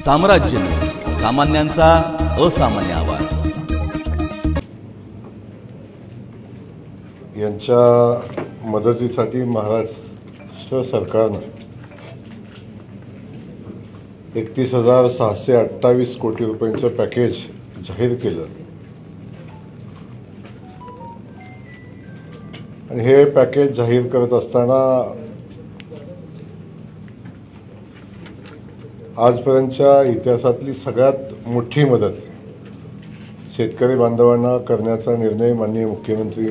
साम्राज्य न्यूज, सामान्यांचा असामान्य आवाज। यांच्या मदतीसाठी महाराष्ट्र सरकारने 31,628 कोटी रुपयांचं पॅकेज जाहीर केलं आणि हे पॅकेज जाहीर करत असताना आजपर्यंतच्या इतिहासातली सगळ्यात मोठी मदत शेतकरी बांधवांना करण्याचा निर्णय माननीय मुख्यमंत्री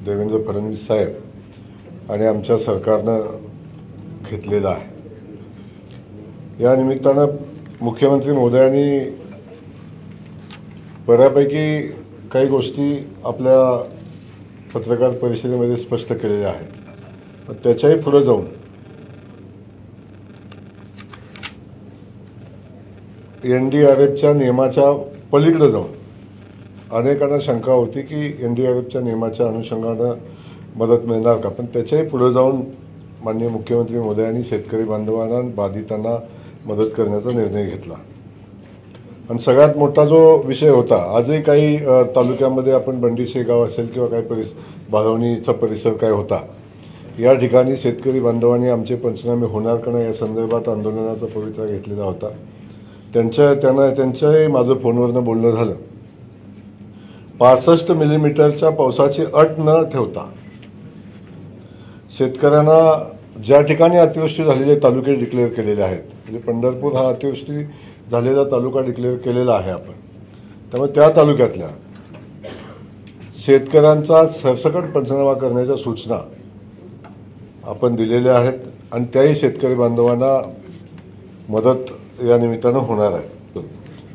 देवेंद्र फडणवीस साहेब आणि आमच्या सरकारनं घेतलेला आहे। या निमित्तानं मुख्यमंत्री महोदयांनी बऱ्यापैकी काही गोष्टी आपल्या पत्रकार परिषदेमध्ये स्पष्ट केलेल्या आहेत, पण त्याच्याही पुढे जाऊन NDRFच्या नियमाच्या पलीकडे जाऊन अनेकांना शंका होती की NDRFच्या नियमाच्या अनुषंगानं मदत मिळणार का, पण त्याच्याही पुढे जाऊन माननीय मुख्यमंत्री महोदयांनी शेतकरी बांधवांना बाधितांना मदत करण्याचा निर्णय घेतला। आणि सगळ्यात मोठा जो विषय होता, आजही काही तालुक्यामध्ये आपण बंडीशेगाव असेल किंवा काही बाळवणीचा परिसर काय होता, या ठिकाणी शेतकरी बांधवांनी आमचे पंचनामे होणार का नाही या संदर्भात आंदोलनाचा पवित्रा घेतलेला होता। त्यांच्याही माझं फोनवरनं बोलणं झालं। 65 मिलीमीटरच्या पावसाची अट न ठेवता शेतकऱ्यांना ज्या ठिकाणी अतिवृष्टी झालेले तालुके डिक्लेअर केलेले आहेत, म्हणजे पंढरपूर हा अतिवृष्टी झालेला तालुका डिक्लेअर केलेला आहे आपण, त्यामुळे त्या तालुक्यातल्या शेतकऱ्यांचा सरसकट पंचनामा करण्याच्या सूचना आपण दिलेल्या आहेत आणि त्याही शेतकरी बांधवांना मदत या निमित्तानं होणार आहे।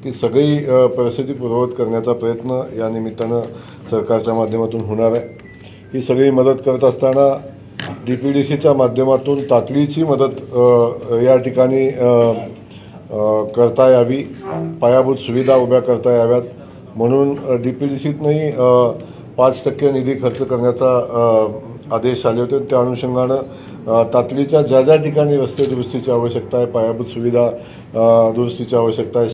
ती सगळी परिस्थिती पूर्ववत करण्याचा प्रयत्न या निमित्तानं सरकारच्या माध्यमातून होणार आहे। ही सगळी मदत करत असताना DPDCच्या माध्यमातून तातडीची मदत या ठिकाणी करता यावी, पायाभूत सुविधा उभ्या करता याव्यात म्हणून DPDCतनंही 5% निधी खर्च करण्याचा आदेश आले होते। त्या अनुषंगानं तातडीच्या ज्या ज्या ठिकाणी रस्ते दुरुस्तीची आवश्यकता आहे, पायाभूत सुविधा दुरुस्तीची आवश्यकता आहे,